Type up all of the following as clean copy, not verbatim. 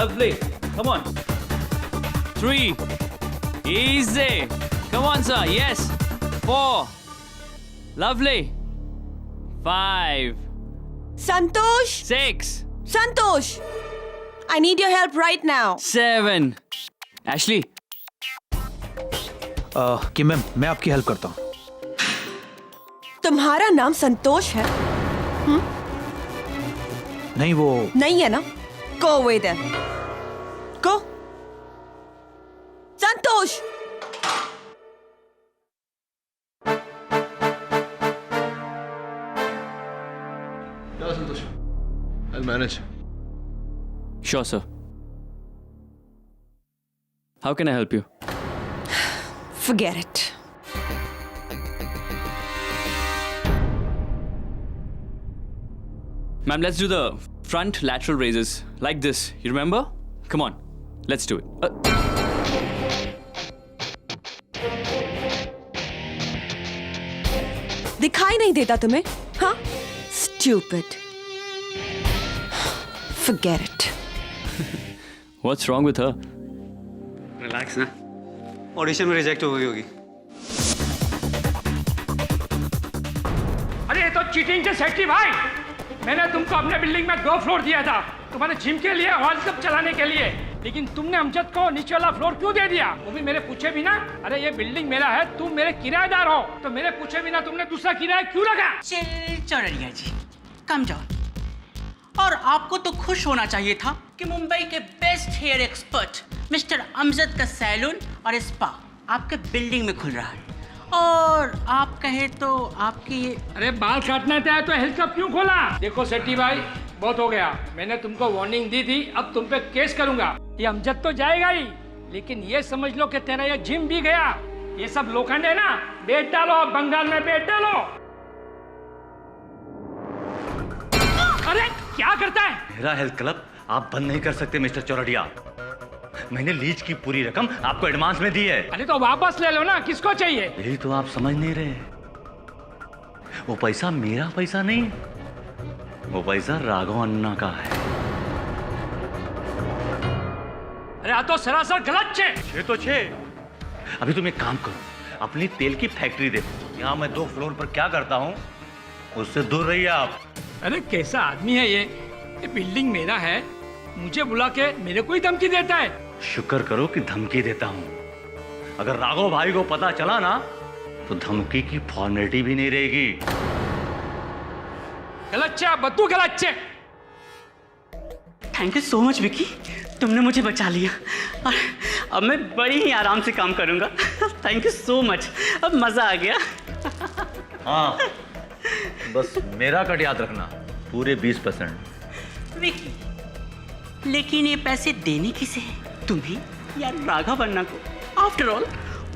Lovely. Come on. 3. Easy. Come on, sir. Yes. 4. Lovely. 5. Santosh! 6. Santosh! I need your help right now. 7. Ashley. कि मैं आपकी help करता हूँ. तुम्हारा नाम संतोष है? नहीं वो नहीं है ना? Go away then. Go. Santosh! Yeah, Santosh. I'll manage. Sure, sir. How can I help you? Forget it. Ma'am, let's do the front lateral raises like this. You remember? Come on. Let's do it. दिखाई नहीं देता तुम्हें? हाँ? Stupid. Forget it. What's wrong with her? Relax ना, audition में reject हो गई होगी. अरे ये तो चीटिंग से सेठी भाई. मैंने तुमको अपने बिल्डिंग में 2 फ्लोर दिया था तुम्हारे जिम के लिए, वर्ल्ड कप चलाने के लिए, लेकिन तुमने अमजद को नीचे वाला फ्लोर क्यों दे दिया? वो भी मेरे पूछे बिना. अरे ये बिल्डिंग मेरा है, तुम मेरे किराएदार हो, तो मेरे पूछे बिना तुमने दूसरा किराया क्यों लगा? चौरड़िया जी, कम जाओ. और आपको तो खुश होना चाहिए था कि मुंबई के best hair expert mister Amjad का सैलून और स्पा आपके बिल्डिंग में खुल रहा है, और आप कहे तो आपकी. अरे बाल काटना था तो हेल्थ क्लब क्यों खोला? देखो सेठी भाई, बहुत हो गया. मैंने तुमको वार्निंग दी थी, अब तुम पे केस करूंगा. ये अमजद तो जाएगा ही, लेकिन ये समझ लो कि तेरा ये जिम भी गया. ये सब लोखंड है ना, बेच डालो, बंगाल में बेच डालो. अरे क्या करता है? मेरा हेल्थ क्लब आप बंद नहीं कर सकते मिस्टर चौरड़िया. मैंने लीज की पूरी रकम आपको एडवांस में दी है. अरे तो वापस ले लो ना, किसको चाहिए? यही तो आप समझ नहीं रहे. वो पैसा मेरा पैसा नहीं, वो पैसा राघव अन्ना का है. अरे आ तो सरासर गलत छे. छे तो छे. अभी तुम एक काम करो, अपनी तेल की फैक्ट्री देखो. यहाँ मैं 2 फ्लोर पर क्या करता हूँ, उससे दूर रहिए आप. अरे कैसा आदमी है ये बिल्डिंग मेरा है, मुझे बुला के मेरे को ही धमकी देता है. शुक्र करो कि धमकी देता हूँ. अगर राघव भाई को पता चला ना, तो धमकी की फॉर्मेलिटी भी नहीं रहेगी. गलत छे, बद्दू गलत छे. Thank you so much Vicky, तुमने मुझे बचा लिया, और अब मैं बड़ी ही आराम से काम करूंगा. थैंक यू सो मच, अब मजा आ गया. हाँ, बस मेरा कट याद रखना, पूरे 20%. विकी, लेकिन ये पैसे देने किसे हैं? तुम्हें या राघव अन्ना को? आफ्टर ऑल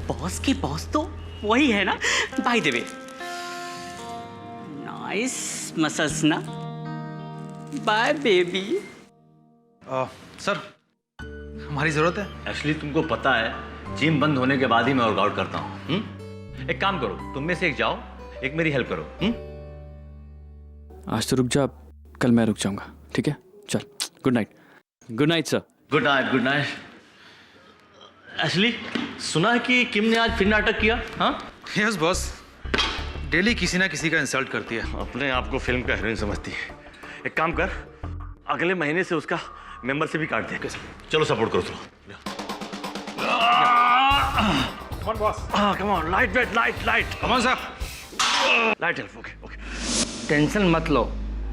बॉस के बॉस तो वही है ना. By the way, nice muscles ना. Bye baby. सर, हमारी जरूरत है. एक्चुअली तुमको पता है, जिम बंद होने के बाद ही मैं वर्कआउट करता हूँ. एक काम करो, तुम में से एक जाओ, एक मेरी हेल्प करो. आज तो रुक जा, कल मैं रुक जाऊंगा. ठीक है, चल. Good night. Good night sir. Good night. Good night. Actually सुना है कि किम ने आज फिर नाटक किया. हाँ, यस बॉस, डेली किसी ना किसी का इंसल्ट करती है. अपने आप को फिल्म का हीरोइन समझती है. एक काम कर, अगले महीने से उसका मेंबरशिप भी काट दे. चलो सपोर्ट करो. Come on, boss. Come on, light weight, light. Come on sir. Light help. Okay okay. Tension मत लो,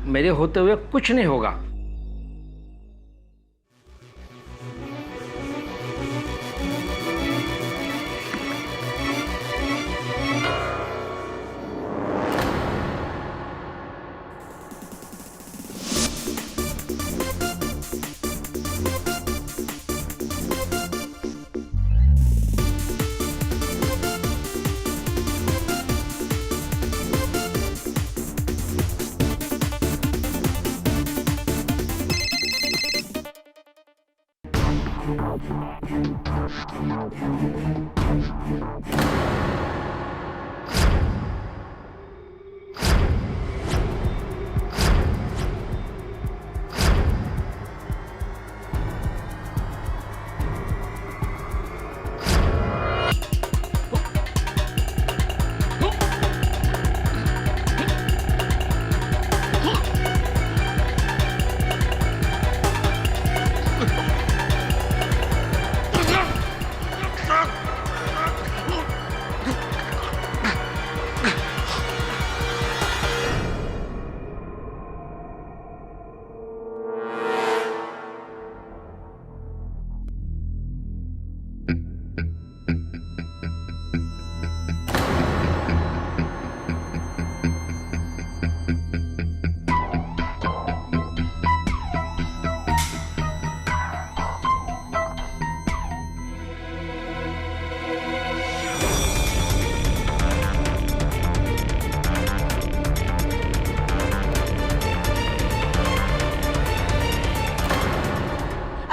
मेरे होते हुए कुछ नहीं होगा.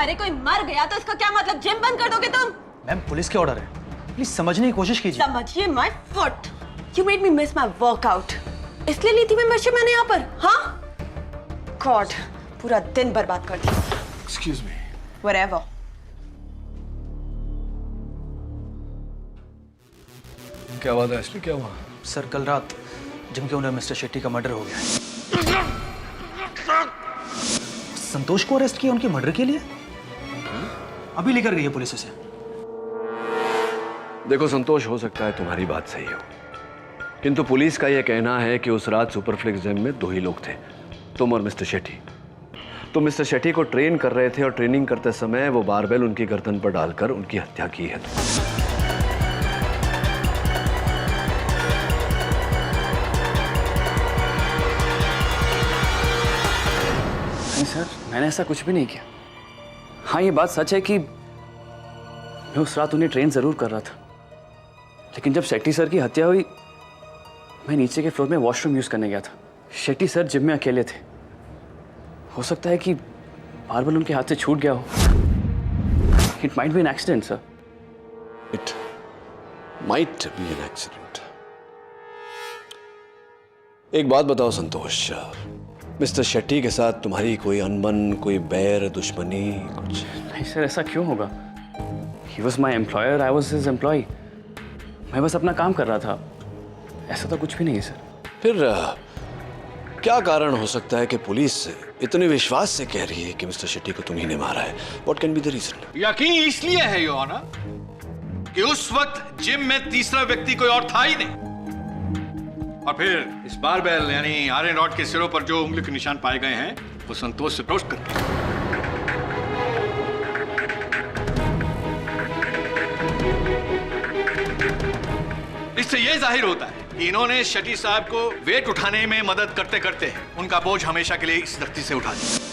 अरे कोई मर गया तो इसका क्या मतलब? जिम बंद कर दोगे तुम? मैम पुलिस के ऑर्डर है, प्लीज समझने की कोशिश कीजिए। समझिए my foot. You made me miss my workout. इसलिए ली थी मेंबरशिप मैंने यहाँ पर। हाँ गॉड, पूरा दिन बर्बाद कर दिया। Excuse me. व्हाटएवर। क्या बात है असली, क्या हुआ? सर कल रात जिम के ओनर मिस्टर शेट्टी का मर्डर हो गया है। संतोष को अरेस्ट किया उनके मर्डर के लिए? अभी लेकर गई है पुलिस उसे। देखो संतोष, हो सकता है तुम्हारी बात सही हो, किंतु पुलिस का यह कहना है कि उस रात सुपरफ्लिक्स जिम में 2 ही लोग थे, तुम और मिस्टर शेट्टी। तुम मिस्टर शेट्टी को ट्रेन कर रहे थे और ट्रेनिंग करते समय वो बारबेल उनकी गर्दन पर डालकर उनकी हत्या की है। नहीं सर, मैंने ऐसा कुछ भी नहीं किया। हाँ ये बात सच है कि मैं उस रात उन्हें ट्रेन जरूर कर रहा था, लेकिन जब शेट्टी सर की हत्या हुई मैं नीचे के फ्लोर में वॉशरूम यूज करने गया था। शेट्टी सर जिम में अकेले थे। हो सकता है कि बारबेल उनके हाथ से छूट गया हो। It might be an accident sir. It might be an accident. एक बात बताओ संतोष, मिस्टर शेट्टी के साथ तुम्हारी कोई अनबन, कोई बैर, दुश्मनी कुछ? नहीं सर, ऐसा क्यों होगा? He was my employer, I was his employee. मैं बस अपना काम कर रहा था, ऐसा तो कुछ भी नहीं है सर। फिर क्या कारण हो सकता है कि पुलिस इतने विश्वास से कह रही है कि मिस्टर शेट्टी को तुम्ही ने मारा है? What can be the reason? यकीन इसलिए है योर ऑनर कि उस वक्त जिम में तीसरा व्यक्ति कोई और था ही नहीं, और फिर इस बारबेल यानी आयरन रॉड के सिरों पर जो उंगली के निशान पाए गए हैं वो संतोष से पोस्ट करके। इससे यह जाहिर होता है कि इन्होंने शेट्टी साहब को वेट उठाने में मदद करते करते उनका बोझ हमेशा के लिए इस धरती से उठा दिया।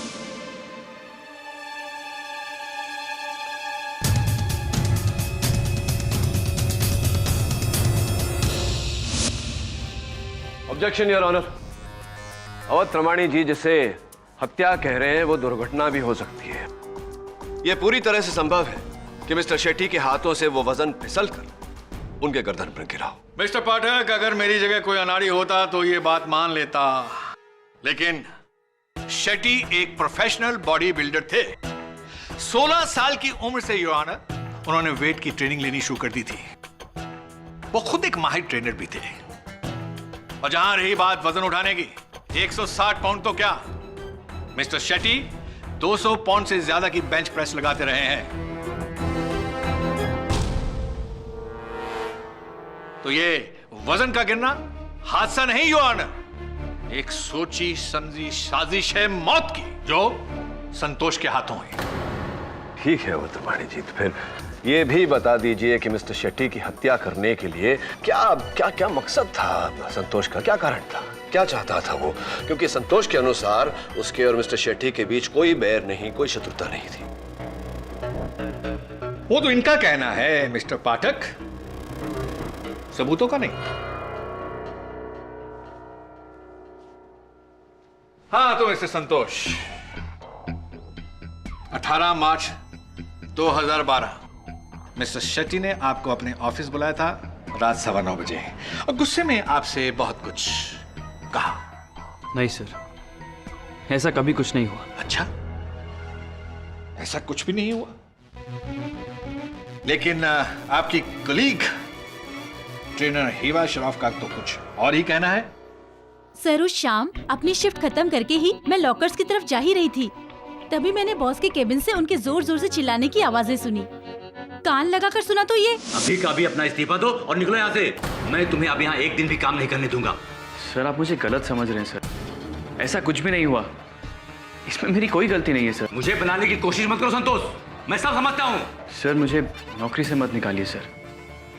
Objection your honour. Awadh Pramani ji जिसे हत्या कह रहे हैं वो दुर्घटना भी हो सकती है। यह पूरी तरह से संभव है कि मिस्टर शेट्टी के हाथों से वो वजन फिसल कर उनके गर्दन पर गिरा हो। मिस्टर पाठक, अगर मेरी जगह कोई अनाड़ी होता तो ये बात मान लेता, लेकिन शेट्टी एक प्रोफेशनल बॉडी बिल्डर थे। 16 साल की उम्र से योर ऑनर उन्होंने वेट की ट्रेनिंग लेनी शुरू कर दी थी। वो खुद एक माहिर ट्रेनर भी थे। और जहां रही बात वजन उठाने की, 160 पाउंड तो क्या, मिस्टर शेट्टी 200 पाउंड से ज्यादा की बेंच प्रेस लगाते रहे हैं। तो ये वजन का गिरना हादसा नहीं योर ऑनर, एक सोची समझी साजिश है मौत की जो संतोष के हाथों है। ठीक है अवध प्रमाणी जी, तो फिर ये भी बता दीजिए कि मिस्टर शेट्टी की हत्या करने के लिए क्या क्या क्या मकसद था संतोष का? क्या कारण था? क्या चाहता था वो? क्योंकि संतोष के अनुसार उसके और मिस्टर शेट्टी के बीच कोई बैर नहीं, कोई शत्रुता नहीं थी। वो तो इनका कहना है मिस्टर पाठक, सबूतों का नहीं। हाँ तो मिस्टर संतोष, 18 मार्च 2012 मिस्टर शेट्टी ने आपको अपने ऑफिस बुलाया था रात 9:15 बजे और गुस्से में आपसे बहुत कुछ कहा। नहीं सर, ऐसा कभी कुछ नहीं हुआ। अच्छा, ऐसा कुछ भी नहीं हुआ? लेकिन आपकी कलीग ट्रेनर हिवा शराफ का तो कुछ और ही कहना है। सर उस शाम अपनी शिफ्ट खत्म करके ही मैं लॉकर्स की तरफ जा ही रही थी, तभी मैंने बॉस के केबिन से उनके जोर जोर से चिल्लाने की आवाजें सुनी। कान लगाकर सुना तो ये अभी का अभी अपना इस्तीफा दो और निकलो यहाँ से। मैं तुम्हें अब यहाँ एक दिन भी काम नहीं करने दूंगा। सर आप मुझे गलत समझ रहे हैं सर, ऐसा कुछ भी नहीं हुआ। इसमें मेरी कोई गलती नहीं है सर। मुझे बनाने की कोशिश मत करो संतोष, मैं सब समझता हूँ। सर मुझे नौकरी से मत निकालिए सर,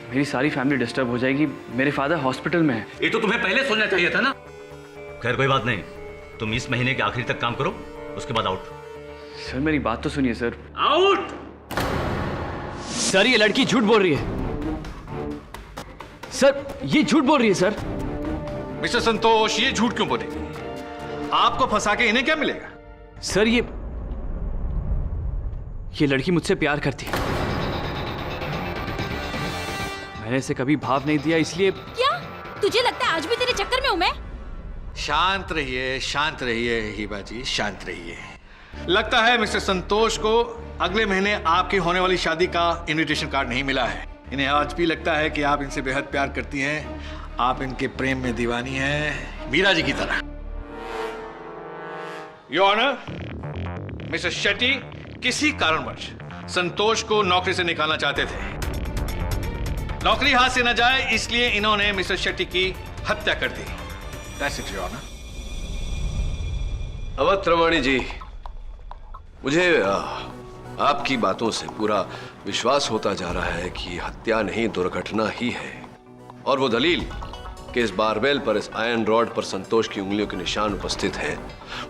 मेरी सारी फैमिली डिस्टर्ब हो जाएगी। मेरे फादर हॉस्पिटल में है। ये तो तुम्हें पहले सोचना चाहिए था ना। खैर कोई बात नहीं, तुम इस महीने के आखिरी तक काम करो, उसके बाद आउट। सर मेरी बात तो सुनिए सर। आउट। सर ये लड़की झूठ बोल रही है। सर ये झूठ बोल रही है सर। मिस्टर संतोष, ये झूठ क्यों बोलेगी? आपको फंसा के इन्हें क्या मिलेगा? सर ये ये लड़की मुझसे प्यार करती है। मैंने इसे कभी भाव नहीं दिया, इसलिए। क्या तुझे लगता है आज भी तेरे चक्कर में हूँ मैं? शांत रहिए हिबा जी, शांत रहिए। लगता है मिस्टर संतोष को अगले महीने आपकी होने वाली शादी का इनविटेशन कार्ड नहीं मिला है। इन्हें आज भी लगता है कि आप इनसे बेहद प्यार करती हैं, आप इनके प्रेम में दीवानी हैं, मीरा जी की तरह। योर ऑनर, मिस्टर शेट्टी किसी कारणवश संतोष को नौकरी से निकालना चाहते थे। नौकरी हाथ से न जाए इसलिए इन्होंने मिस्टर शेट्टी की हत्या कर दी। That's it, Your Honor. Awadh त्रिवेणी जी, मुझे आपकी बातों से पूरा विश्वास होता जा रहा है कि हत्या नहीं दुर्घटना ही है। और वो दलील कि इस बारबेल पर, इस आयरन रॉड पर संतोष की उंगलियों के निशान उपस्थित हैं,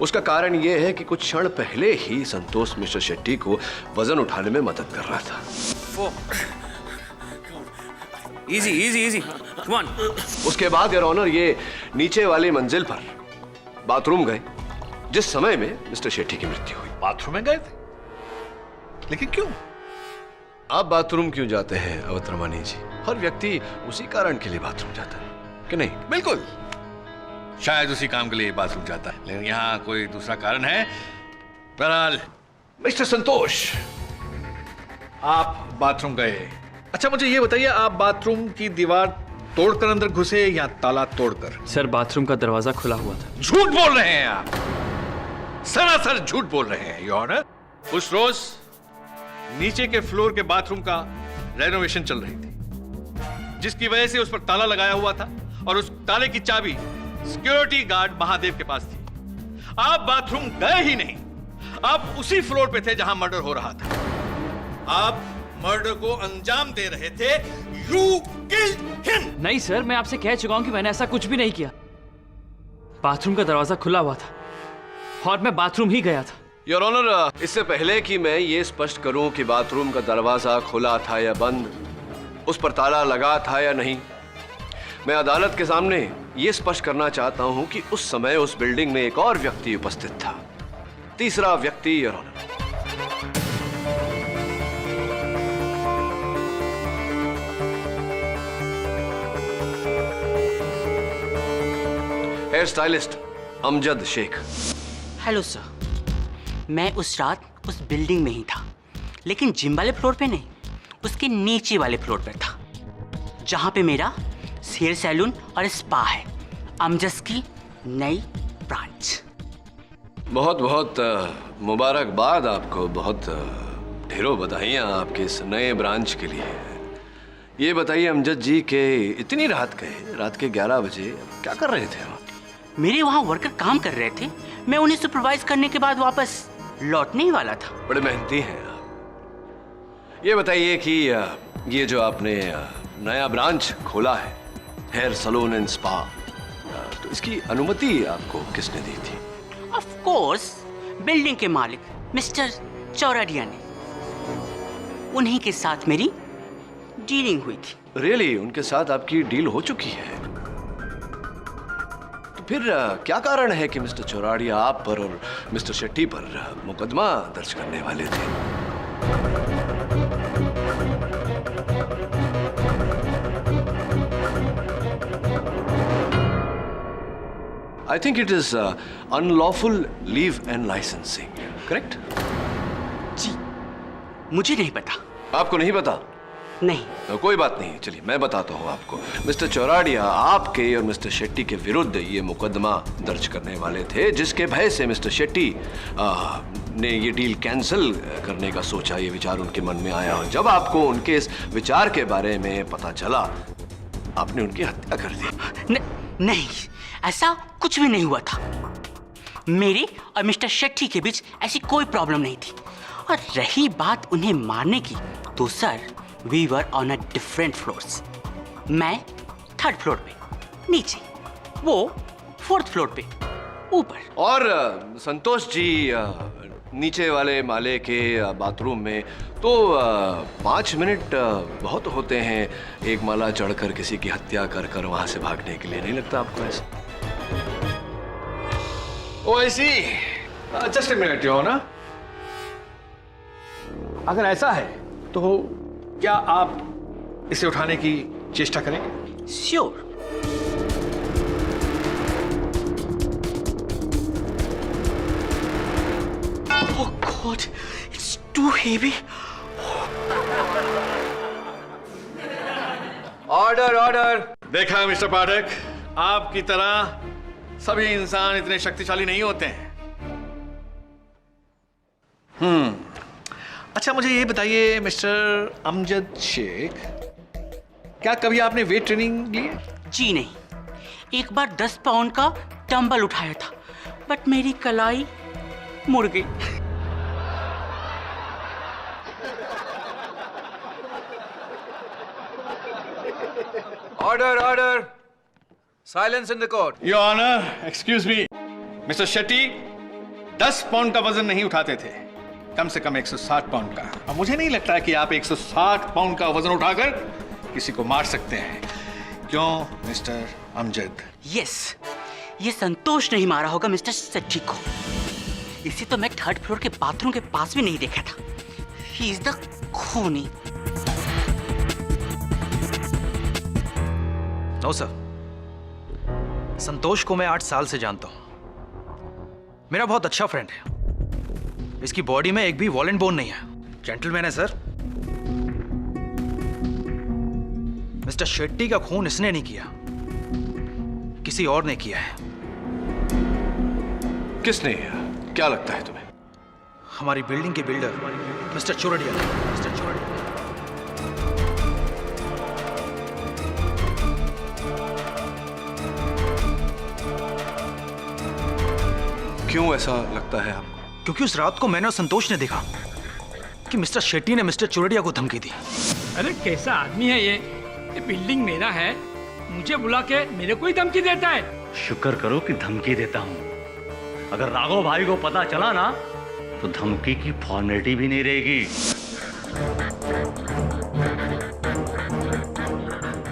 उसका कारण यह है कि कुछ क्षण पहले ही संतोष मिस्टर शेट्टी को वजन उठाने में मदद कर रहा था। Easy easy easy, come on. उसके बाद योर ऑनर ये नीचे वाली मंजिल पर बाथरूम गए जिस समय में मिस्टर शेट्टी की मृत्यु हुई। बाथरूम में गए थे? लेकिन क्यों? आप बाथरूम क्यों जाते हैं अवध त्रिवेणी जी? हर व्यक्ति उसी कारण के लिए बाथरूम जाता है कि नहीं? बिल्कुल, शायद उसी काम के लिए बाथरूम जाता है, लेकिन यहाँ कोई दूसरा कारण है। बहरहाल मिस्टर संतोष, आप बाथरूम गए। अच्छा मुझे ये बताइए, आप बाथरूम की दीवार तोड़कर अंदर घुसे या ताला तोड़कर? सर, बाथरूम का दरवाजा खुला हुआ था। झूठ बोल रहे हैं आप, सरासर झूठ बोल रहे हैं योर ऑनर। उस रोज नीचे के फ्लोर के बाथरूम का रेनोवेशन चल रही थी, जिसकी वजह से उस पर ताला लगाया हुआ था और उस ताले की चाबी सिक्योरिटी गार्ड महादेव के पास थी। आप बाथरूम गए ही नहीं, आप उसी फ्लोर पे थे जहां मर्डर हो रहा था। आप मर्डर को अंजाम दे रहे थे। You killed him! नहीं सर, मैं आपसे कह चुका हूं कि मैंने ऐसा कुछ भी नहीं किया। बाथरूम का दरवाजा खुला हुआ था और मैं बाथरूम ही गया था। योर ऑनर, इससे पहले कि मैं ये स्पष्ट करूं कि बाथरूम का दरवाजा खुला था या बंद, उस पर ताला लगा था या नहीं, मैं अदालत के सामने ये स्पष्ट करना चाहता हूं कि उस समय उस बिल्डिंग में एक और व्यक्ति उपस्थित था। तीसरा व्यक्ति your honour. Hair stylist Amjad Shaikh. Hello sir, मैं उस रात उस बिल्डिंग में ही था, लेकिन जिम वाले फ्लोर पे नहीं, उसके नीचे वाले फ्लोर पर था, जहां पे मेरा हेयर सैलून और स्पा है, अमजद की नई ब्रांच। बहुत बहुत मुबारकबाद आपको, बहुत ढेरों बधाइयाँ आपके इस नए ब्रांच के लिए। ये बताइए अमजद जी के इतनी रात के 11 बजे क्या कर रहे थे? मेरे वहाँ वर्कर काम कर रहे थे, मैं उन्हें सुपरवाइज करने के बाद वापस लौटने ही वाला था। बड़े मेहनती हैं आप। ये बताइए कि ये जो आपने नया ब्रांच खोला है, हेयर सैलून एंड स्पा, तो इसकी अनुमति आपको किसने दी थी? ऑफ कोर्स बिल्डिंग के मालिक मिस्टर चौराडिया ने, उन्हीं के साथ मेरी डीलिंग हुई थी। रियली? उनके साथ आपकी डील हो चुकी है? तो फिर क्या कारण है कि मिस्टर चौराडिया आप पर और मिस्टर शेट्टी पर मुकदमा दर्ज करने वाले थे? I think it is unlawful leave and licensing, correct? जी, मुझे नहीं पता। आपको नहीं पता? नहीं। तो कोई बात नहीं, चलिए मैं बताता हूँ आपको। मिस्टर चौराडिया आपके और मिस्टर शेट्टी के विरुद्ध ये मुकदमा दर्ज करने वाले थे, जिसके भय से मिस्टर शेट्टी ने ये डील कैंसिल करने का सोचा, ये विचार उनके मन में आया। और जब आपको उनके इस विचार के बारे में पता चला, आपने उनकी हत्या कर दी। नहीं, ऐसा कुछ भी नहीं हुआ था। मेरे और मिस्टर शेट्टी के बीच ऐसी कोई प्रॉब्लम नहीं थी। और रही बात उन्हें मारने की, तो sir we were on a different floors. मैं 3rd फ्लोर पे नीचे, वो 4th फ्लोर पे ऊपर। और संतोष जी नीचे वाले माले के बाथरूम में, तो 5 मिनट बहुत होते हैं एक माला चढ़कर किसी की हत्या कर वहां से भागने के लिए, नहीं लगता आपको ऐसा? Oh I see, just a minute your honour. अगर ऐसा है तो क्या आप इसे उठाने की चेष्टा करेंगे? Sure. Oh God, it's too heavy. Order order. देखा मिस्टर पाठक, आपकी तरह सभी इंसान इतने शक्तिशाली नहीं होते हैं। अच्छा मुझे ये बताइए मिस्टर अमजद शेख, क्या कभी आपने वेट ट्रेनिंग ली है? जी नहीं, एक बार 10 पाउंड का डंबल उठाया था, बट मेरी कलाई मुड़ गई। Order order. Silence in the court. Your honour, excuse me, mister Shetty 10 pound का वजन नहीं उठाते थे, कम से कम 160 पाउंड का। अब मुझे नहीं लगता कि आप 160 पाउंड का वजन उठाकर किसी को मार सकते हैं, क्यों मिस्टर अमजद? यस, ये संतोष नहीं मारा होगा मिस्टर सेट्टी को। इसे तो मैं 3rd फ्लोर के बाथरूम के पास भी नहीं देखा था। ही इज द खूनी। नो सर, संतोष को मैं 8 साल से जानता हूं। मेरा बहुत अच्छा फ्रेंड है। इसकी बॉडी में एक भी वॉलेंट बोन नहीं है। जेंटलमैन है सर। मिस्टर शेट्टी का खून इसने नहीं किया, किसी और ने किया है। किसने? क्या लगता है तुम्हें? हमारी बिल्डिंग के builder mister Chordia. Mister Chordia. क्यों ऐसा लगता है आपको? क्योंकि उस रात को मैंने और संतोष ने देखा कि मिस्टर शेट्टी ने मिस्टर चोरडिया को धमकी दी। अरे कैसा आदमी है ये बिल्डिंग मेरा है, मुझे बुला के मेरे को ही धमकी देता है। शुक्र करो कि धमकी देता हूँ। अगर राघव भाई को पता चला ना तो धमकी की फॉर्मेलिटी भी नहीं रहेगी।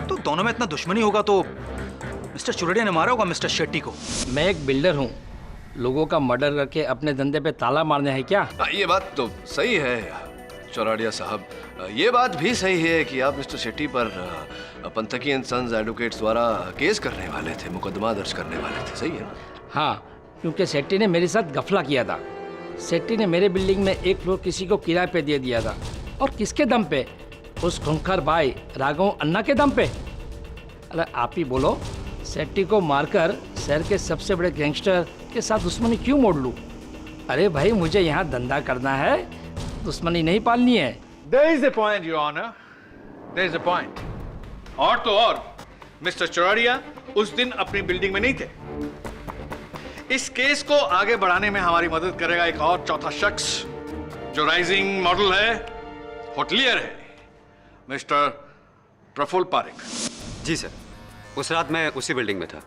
तो दोनों में इतना दुश्मनी होगा तो मिस्टर चोरडिया ने मारा होगा मिस्टर शेट्टी को। मैं एक बिल्डर हूँ, लोगों का मर्डर करके अपने धंधे पे ताला मारना है क्या? ये बात तो सही है चौराडिया साहब। ये बात भी सही है कि आप मिस्टर शेट्टी पर पंथकी एंड सन्स एडवोकेट्स द्वारा केस करने वाले थे, मुकदमा दर्ज करने वाले थे। सही है ना? हाँ, क्योंकि शेट्टी ने मेरे साथ गफला किया था। शेट्टी ने मेरे बिल्डिंग में 1 फ्लोर किसी को किराए पे दे दिया था। और किसके दम पे? उस खूंखार भाई राघव अन्ना के दम पे। अरे आप ही बोलो, शेट्टी को मारकर शहर के सबसे बड़े गैंगस्टर के साथ दुश्मनी क्यों मोड़ लूं? अरे भाई, मुझे यहाँ धंधा करना है, दुश्मनी नहीं पालनी है। There is a point, Your Honor. There is a point. और तो और, मिस्टर चौराडिया उस दिन अपनी बिल्डिंग में नहीं थे। इस केस को आगे बढ़ाने में हमारी मदद करेगा एक और चौथा शख्स जो राइजिंग मॉडल है, होटलियर है, मिस्टर प्रफुल्ल पारेख। जी सर, उस रात मैं उसी बिल्डिंग में था।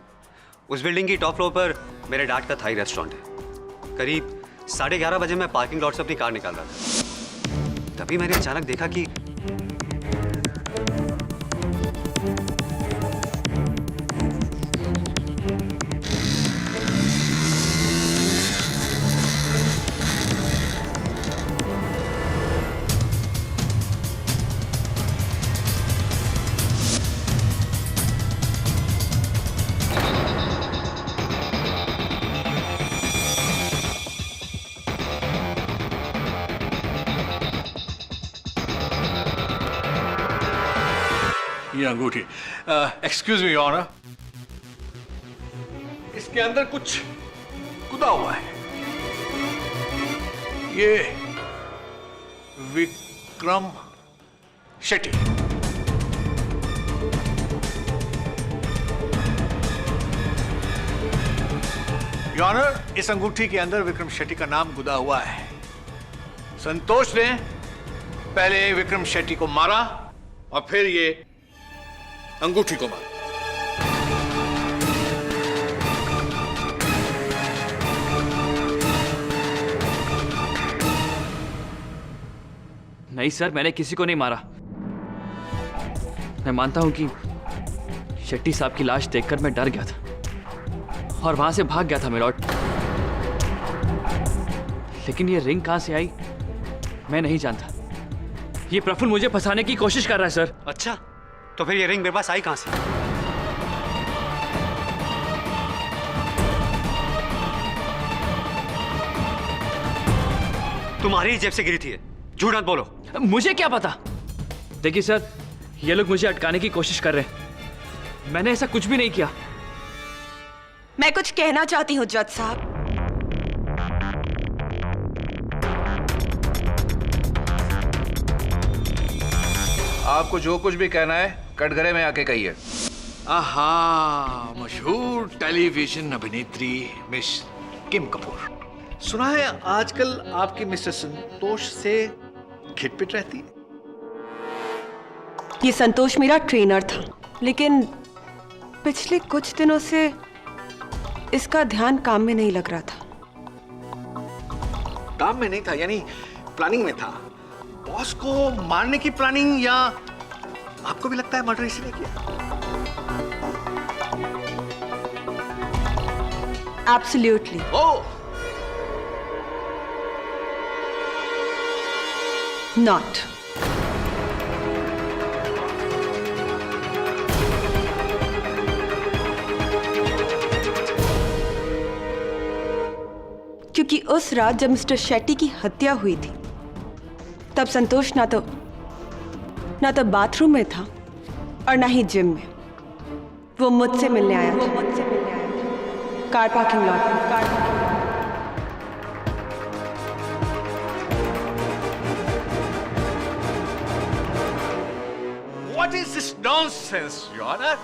उस बिल्डिंग की टॉप फ्लोर पर मेरे डैड का थाई रेस्टोरेंट है। करीब 11:30 बजे मैं पार्किंग लॉट से अपनी कार निकाल रहा था। तभी मैंने अचानक देखा कि ये अंगूठी। एक्सक्यूज मी योर ऑनर, इसके अंदर कुछ गुदा हुआ है। ये विक्रम शेट्टी। योर ऑनर, इस अंगूठी के अंदर विक्रम शेट्टी का नाम गुदा हुआ है। संतोष ने पहले विक्रम शेट्टी को मारा और फिर ये अंगूठी को मारा। नहीं सर, मैंने किसी को नहीं मारा। मैं मानता हूं कि शेट्टी साहब की लाश देखकर मैं डर गया था और वहां से भाग गया था मिलॉर्ड। लेकिन ये रिंग कहां से आई मैं नहीं जानता। ये प्रफुल्ल मुझे फंसाने की कोशिश कर रहा है सर। अच्छा, तो फिर ये रिंग मेरे पास आई कहां से? तुम्हारी ही जेब से गिरी थी। झूठ मत बोलो। मुझे क्या पता। देखिए सर, ये लोग मुझे अटकाने की कोशिश कर रहे हैं। मैंने ऐसा कुछ भी नहीं किया। मैं कुछ कहना चाहती हूँ जज साहब। आपको जो कुछ भी कहना है कटघरे में आके कहिए। आहा, मशहूर टेलीविजन अभिनेत्री मिस किम कपूर। सुना है आजकल आपकी मिस्टर संतोष से खिटपिट रहती है। ये संतोष मेरा ट्रेनर था, लेकिन पिछले कुछ दिनों से इसका ध्यान काम में नहीं लग रहा था। काम में नहीं था यानी प्लानिंग में था। बॉस को मारने की प्लानिंग, या आपको भी लगता है मर्डर इसने किया? एब्सोल्युटली। Oh, not. क्योंकि उस रात जब मिस्टर शेट्टी की हत्या हुई थी, तब संतोष ना तो बाथरूम में था और ना ही जिम में। वो मुझसे मिलने आया था। कार पार्किंग लॉट में। What is this nonsense, Your Honor?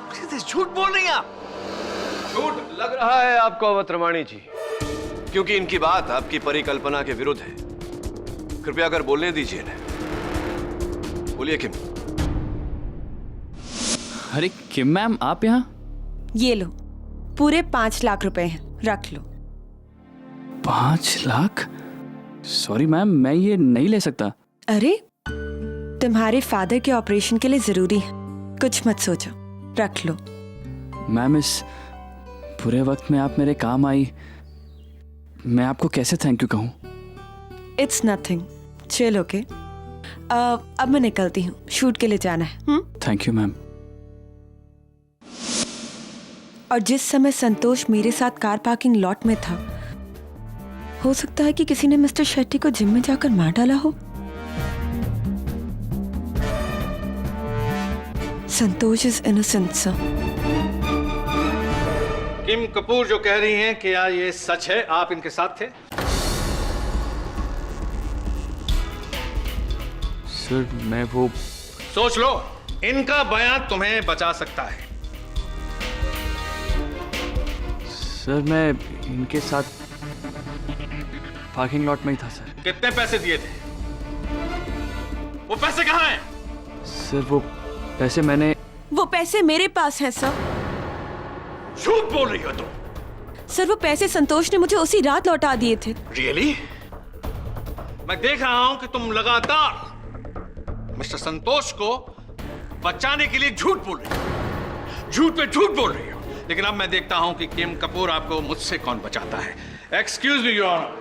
What is this? झूठ बोल रही हैं आप। झूठ लग रहा है आपको अवतरमाणी जी, क्योंकि इनकी बात आपकी परिकल्पना के विरुद्ध है। कृपया कर बोलने दीजिए ना। बोलिए किम। अरे किम मैम, आप यहाँ? ये लो, पूरे 5 लाख रुपए हैं, रख लो। 5 लाख? सॉरी मैम, मैं ये नहीं ले सकता। अरे, तुम्हारे फादर के ऑपरेशन के लिए जरूरी है, कुछ मत सोचो, रख लो। मैम, इस बुरे वक्त में आप मेरे काम आई, मैं आपको कैसे थैंक यू कहूँ? It's nothing, chill okay. अब मैं निकलती हूँ, शूट के लिए जाना है। Thank you ma'am. और जिस समय संतोष मेरे साथ कार पार्किंग लॉट में था, हो सकता है कि किसी ने मिस्टर शेट्टी को जिम में जाकर मार डाला हो। संतोष इज इनोसेंट सर। किम कपूर जो कह रही हैं, क्या ये सच है? आप इनके साथ थे? सर, मैं वो... सोच लो, इनका बयान तुम्हें बचा सकता है। सर, मैं इनके साथ पार्किंग लॉट में ही था सर। कितने पैसे दिए थे? वो पैसे कहाँ हैं? सर, वो पैसे मैंने... वो पैसे मेरे पास हैं सर। झूठ बोल रही हो तुम। सर, वो पैसे संतोष ने मुझे उसी रात लौटा दिए थे। रियली? मैं देख रहा हूं कि तुम लगातार मिस्टर संतोष को बचाने के लिए झूठ बोल रही हो, झूठ पे झूठ बोल रही हो। लेकिन अब मैं देखता हूं कि किम कपूर आपको मुझसे कौन बचाता है। Excuse me your honour.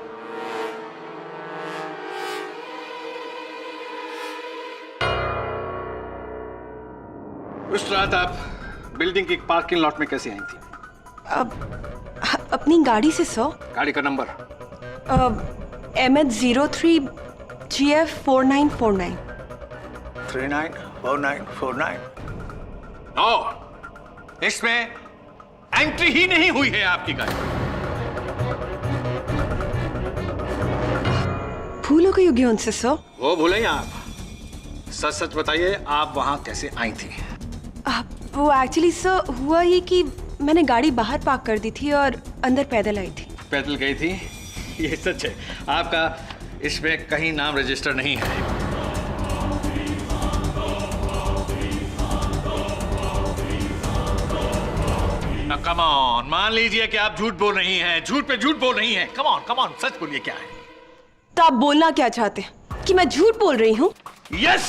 उस रात आप बिल्डिंग की पार्किंग लॉट में कैसे आई थी? अपनी गाड़ी से सर। गाड़ी का नंबर? MH03 GF 4949। 394949। नो, इसमें एंट्री ही नहीं हुई है आपकी गाड़ी। भूल हो गई होगी उनसे सर। वो भूलेंगे आप। सच सच बताइए, आप वहां कैसे आई थी? वो एक्चुअली सर हुआ ये कि मैंने गाड़ी बाहर पार्क कर दी थी और अंदर पैदल आई थी। पैदल गई थी? ये सच है। आपका इसमें कहीं नाम रजिस्टर नहीं है। कम ऑन, मान लीजिए कि आप झूठ बोल रही हैं, झूठ पे झूठ बोल रही हैं। कम ऑन, सच बोलिए, क्या है? तो आप बोलना क्या चाहते हैं कि मैं झूठ बोल रही हूँ? यस,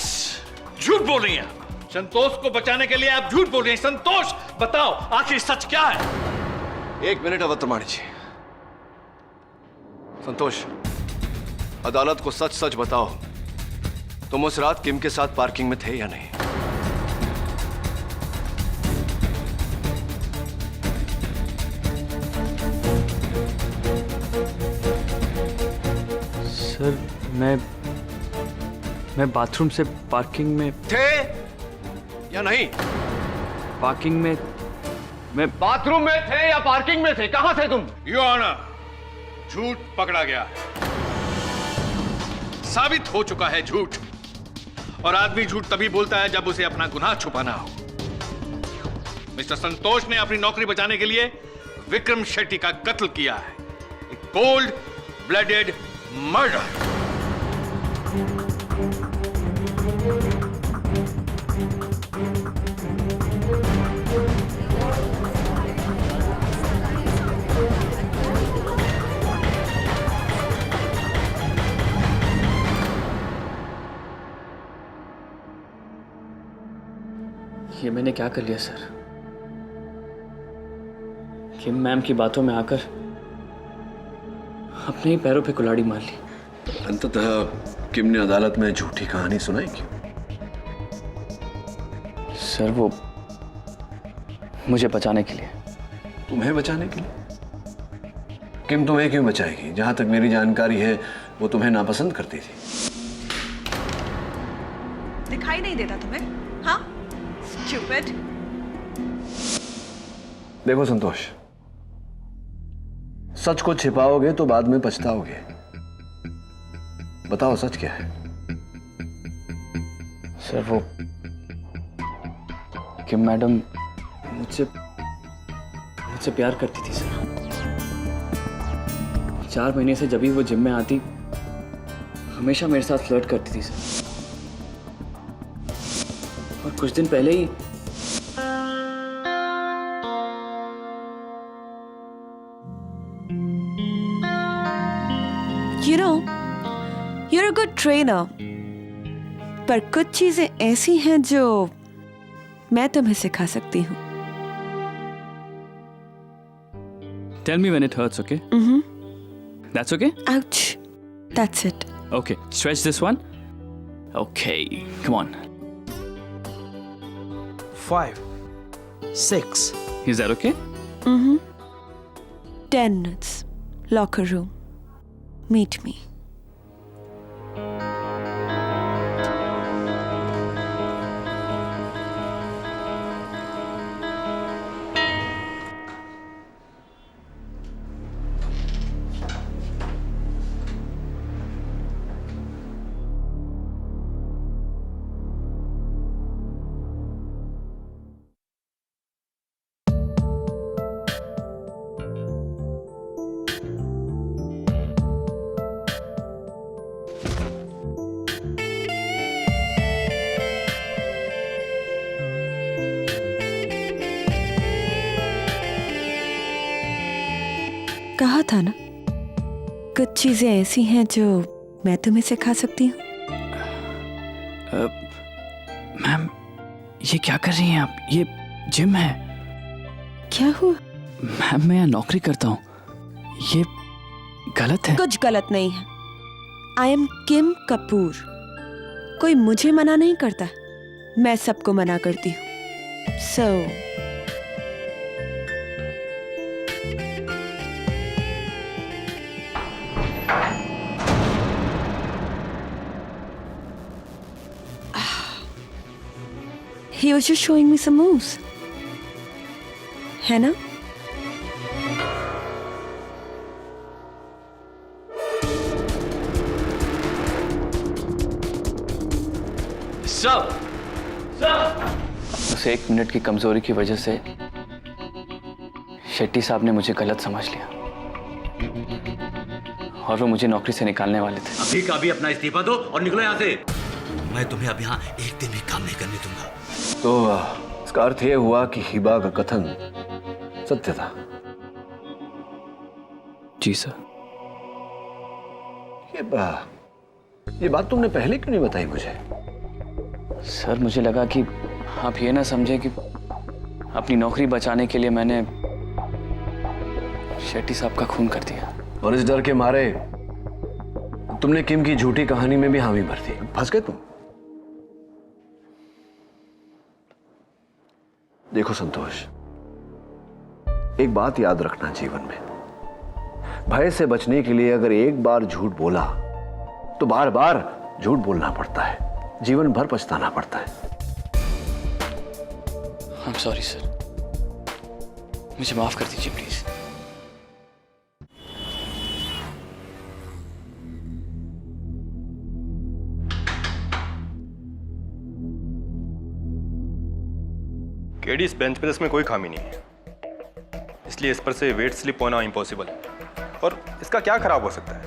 झूठ बोल रही हैं। संतोष को बचाने के लिए आप झूठ बोल रही हैं। संतोष, बताओ आखिर सच क्या है? 1 मिनट अवतरमाणी जी। संतोष, अदालत को सच सच बताओ, तुम उस रात किम के साथ पार्किंग में थे या नहीं? सर मैं बाथरूम से पार्किंग में थे या नहीं? पार्किंग में मैं बाथरूम में थे या पार्किंग में थे? कहां थे तुम? योर ऑनर, झूठ पकड़ा गया है। साबित हो चुका है झूठ। और आदमी झूठ तभी बोलता है जब उसे अपना गुनाह छुपाना हो। मिस्टर संतोष ने अपनी नौकरी बचाने के लिए विक्रम शेट्टी का कत्ल किया है। एक कोल्ड ब्लडेड मर्डर। ये मैंने क्या कर लिया सर? किम मैम की बातों में आकर अपने ही पैरों पे कुल्हाड़ी मार ली। अंततः किम ने अदालत में झूठी कहानी सुनाई क्यों? सर वो मुझे बचाने के लिए। तुम्हें बचाने के लिए? किम तुम्हें क्यों बचाएगी? जहां तक मेरी जानकारी है वो तुम्हें नापसंद करती थी। दिखाई नहीं देता तुम्हें? हाँ, स्टूपिड। देखो संतोष, सच को छिपाओगे तो बाद में पछताओगे। बताओ सच क्या है? सर वो किम मैडम मुझसे प्यार करती थी सर। 4 महीने से जब भी वो जिम में आती हमेशा मेरे साथ फ्लर्ट करती थी सर। और कुछ दिन पहले ही You know, you're a good trainer. पर कुछ चीजें ऐसी हैं जो मैं तुम्हें सिखा सकती हूँ। Tell me when it hurts, okay? That's okay? Ouch. That's it. Okay, stretch this one. Okay, come on. 5, 6. Is that okay? 10 minutes. Locker room. Meet me. कहा था ना, कुछ चीजें ऐसी हैं जो मैं तुम्हें सिखा सकती हूँ। मैम, ये क्या कर रही हैं आप? ये जिम है। क्या हुआ? मैम, मैं यहाँ नौकरी करता हूँ। ये गलत है। कुछ गलत नहीं है। आई एम किम कपूर। कोई मुझे मना नहीं करता, मैं सबको मना करती हूँ। सो he was just showing me some moves, है ना? उस 1 मिनट की कमजोरी की वजह से शेट्टी साहब ने मुझे गलत समझ लिया और वो मुझे नौकरी से निकालने वाले थे। अभी का अभी अपना इस्तीफा दो और निकलो यहाँ से। मैं तुम्हें अब यहाँ एक दिन भी काम नहीं करने दूंगा। तो इसका अर्थ यह हुआ कि हिबा का कथन सत्य था। जी सर। ये बात तुमने पहले क्यों नहीं बताई मुझे? सर, मुझे लगा कि आप ये ना समझे कि अपनी नौकरी बचाने के लिए मैंने शेट्टी साहब का खून कर दिया। और इस डर के मारे तुमने किम की झूठी कहानी में भी हामी भर दी। फंस गए तुम। देखो संतोष, एक बात याद रखना जीवन में, भय से बचने के लिए अगर एक बार झूठ बोला तो बार बार झूठ बोलना पड़ता है, जीवन भर पछताना पड़ता है। I'm sorry सर, मुझे माफ कर दीजिए प्लीज। केडी, इस बेंच प्रेस में कोई खामी नहीं है, इसलिए इस पर से वेट स्लिप होना इम्पॉसिबल है। और इसका क्या खराब हो सकता है?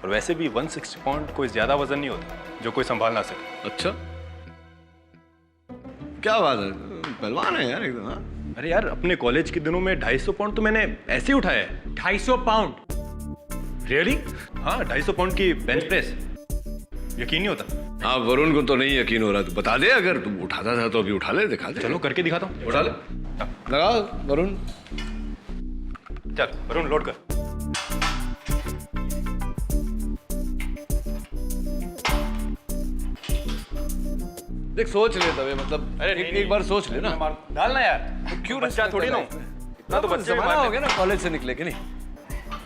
और वैसे भी 160 पाउंड कोई ज्यादा वजन नहीं होता जो कोई संभाल ना सके। अच्छा, क्या बात है, पहलवान है यार एकदम। हाँ? अरे यार, अपने कॉलेज के दिनों में 250 पाउंड तो मैंने ऐसे ही उठाया है। 250 पाउंड? रियली? हाँ, 250 पाउंड की बेंच प्रेस, यकीन नहीं होता। हाँ, वरुण को तो नहीं यकीन हो रहा, तो बता दे, अगर तुम उठाता था तो अभी उठा ले, दिखा दे। चलो करके दिखाता हूँ। उठा ले, लगा वरुण। चल वरुण, लोड कर। देख, सोच ले तबे, मतलब अरे एक बार सोच ले ना। डालना यार, क्यों बच्चा थोड़ी ना इतना तो बच्चे जमाना हो गया ना कॉलेज से निकले के नहीं।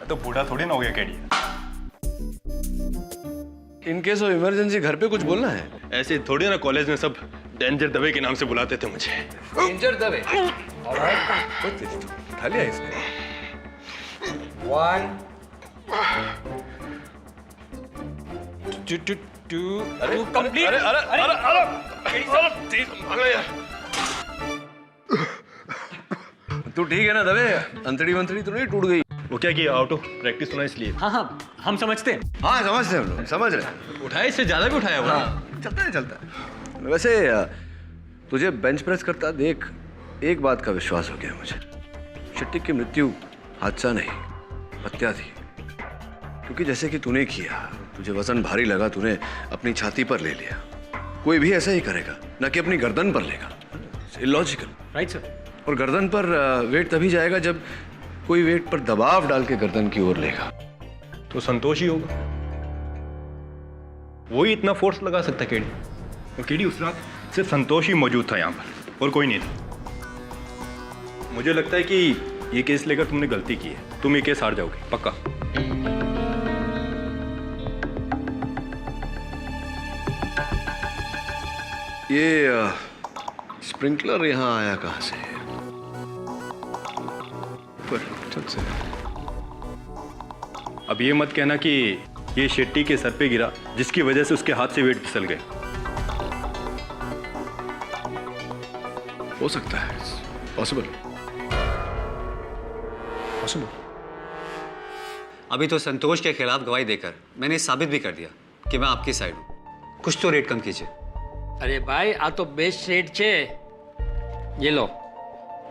तो बूढ़ा थोड़ी ना हो गया KD. In case of emergency घर पे कुछ बोलना है? ऐसे थोड़ी ना, कॉलेज में सब डेंजर दवे के नाम से बुलाते थे मुझे। डेंजर दवे? उठा लिया इसने। 1 2 कंप्लीट। अरे अरे अरे अरे तू ठीक है ना दबे? अंतड़ी वंतड़ी तो नहीं टूट गई? वो क्या किया, आउट ऑफ प्रैक्टिस होना इसलिए। हाँ, हम समझते हैं। हाँ, समझते हैं हम लोग, समझ रहे हैं। उठाया, इससे ज्यादा भी उठाया। हाँ, चलता है चलता है। वैसे तुझे बेंच प्रेस करता देख एक बात का विश्वास हो गया मुझे, शेट्टी की मृत्यु हादसा नहीं, हत्या थी। क्योंकि जैसे कि तूने किया, तुझे वजन भारी लगा, तूने अपनी छाती पर ले लिया। कोई भी ऐसा ही करेगा, ना कि अपनी गर्दन पर लेगा। इलॉजिकल। Right sir. और गर्दन पर वेट तभी जाएगा जब कोई वेट पर दबाव डाल के गर्दन की ओर लेगा। तो संतोष ही होगा, वही इतना फोर्स लगा सकता है केडी। और केडी, उस रात सिर्फ संतोष ही मौजूद था यहाँ पर और कोई नहीं था। मुझे लगता है कि ये केस लेकर तुमने गलती की है, तुम ये केस हार जाओगे पक्का। ये स्प्रिंकलर यहाँ आया कहाँ से? छत से। अब ये मत कहना कि ये शेट्टी के सर पे गिरा जिसकी वजह से उसके हाथ से वेट फिसल गए। हो सकता है, पॉसिबल। अभी तो संतोष के खिलाफ गवाही देकर मैंने साबित भी कर दिया कि मैं आपकी साइड हूं। कुछ तो रेट कम कीजिए। अरे भाई, आ तो बेस्ट रेट छे। ये लो,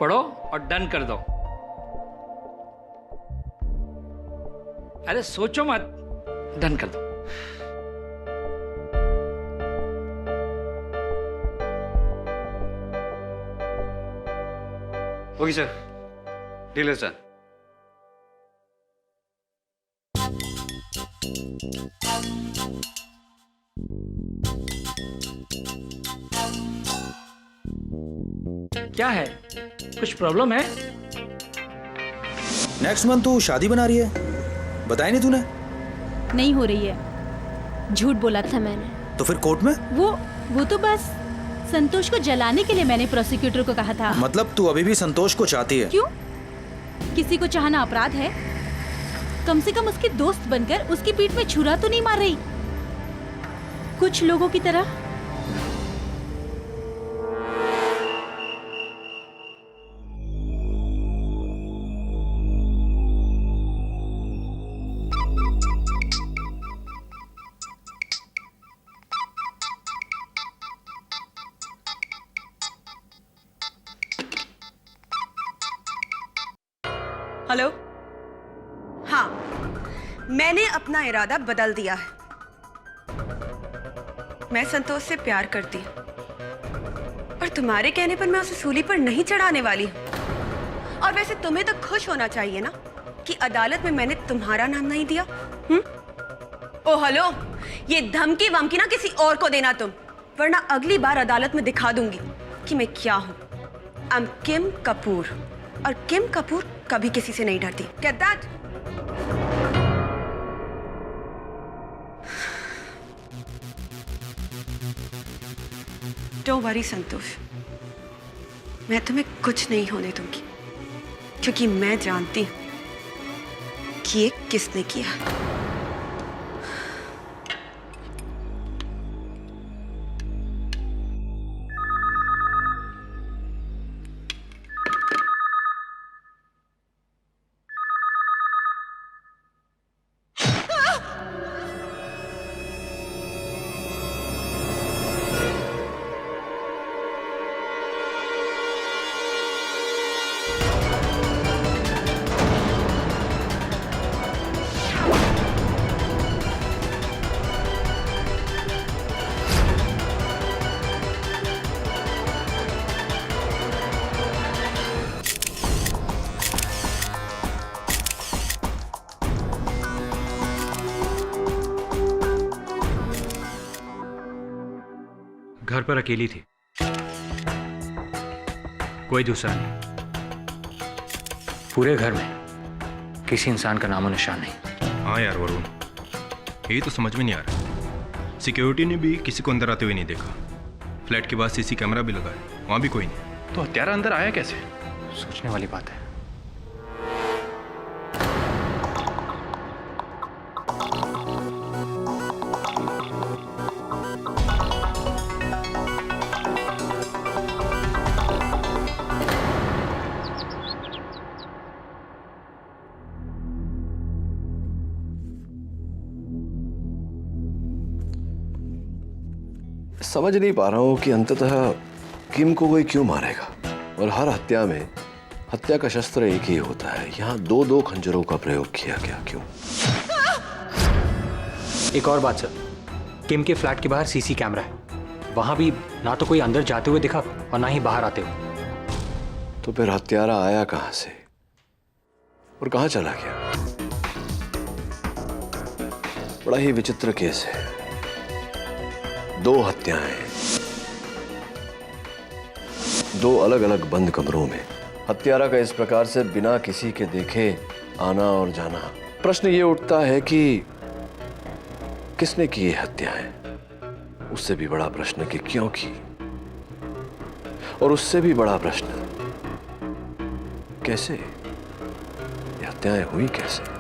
पढ़ो और डन कर दो। अरे सोचो मत, डन कर दो। ओके सर, डील है सर। क्या है, कुछ प्रॉब्लम है? नेक्स्ट मंथ तू शादी बना रही है, बताया नहीं तूने? नहीं हो रही है, झूठ बोला था मैंने। तो फिर कोर्ट में? वो तो बस संतोष को जलाने के लिए मैंने प्रोसिक्यूटर को कहा था। मतलब तू अभी भी संतोष को चाहती है? क्यों? किसी को चाहना अपराध है? कम से कम उसकी दोस्त बनकर उसकी पीठ में छुरा तो नहीं मार रही, कुछ लोगों की तरह। हेलो। हाँ, मैंने अपना इरादा बदल दिया है। मैं संतोष से प्यार करती हूँ और तुम्हारे कहने पर मैं उसे सूली पर नहीं चढ़ाने वाली हूँ। और वैसे तुम्हें तो खुश होना चाहिए ना कि अदालत में मैंने तुम्हारा नाम नहीं दिया। ओ हेलो, ये धमकी वमकी ना किसी और को देना तुम, वरना अगली बार अदालत में दिखा दूंगी कि मैं क्या हूँ। आई एम किम कपूर और किम कपूर कभी किसी से नहीं डरती। Get that? डोंट वरी संतोष, मैं तुम्हें कुछ नहीं होने दूंगी, क्योंकि मैं जानती हूं कि ये किसने किया। घर पर अकेली थी, कोई दूसरा नहीं। पूरे घर में किसी इंसान का नामो निशान नहीं। हाँ यार वरुण, यही तो समझ में नहीं आ रहा। सिक्योरिटी ने भी किसी को अंदर आते हुए नहीं देखा। फ्लैट के बाद सीसी कैमरा भी लगा है, वहां भी कोई नहीं। तो हत्यारा अंदर आया कैसे? सोचने वाली बात है। समझ नहीं पा रहा हूं कि अंततः किम को कोई क्यों मारेगा, और हर हत्या में हत्या का शस्त्र एक ही होता है। यहाँ दो दो खंजरों का प्रयोग किया गया, क्यों? एक और बात सर, किम के फ्लैट के बाहर सीसी कैमरा है, वहां भी ना तो कोई अंदर जाते हुए दिखा और ना ही बाहर आते हुए। तो फिर हत्यारा आया कहां से और कहां चला गया? बड़ा ही विचित्र केस है। दो हत्याएं, दो अलग अलग बंद कमरों में। हत्यारा का इस प्रकार से बिना किसी के देखे आना और जाना। प्रश्न ये उठता है कि किसने की ये हत्याएं? उससे भी बड़ा प्रश्न कि क्यों की, और उससे भी बड़ा प्रश्न कैसे? ये हत्याएं हुई कैसे?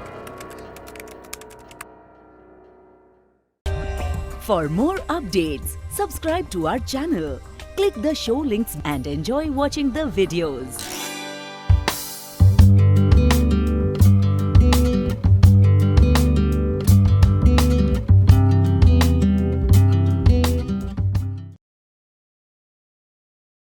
For more updates, subscribe to our channel, click the show links and enjoy watching the videos.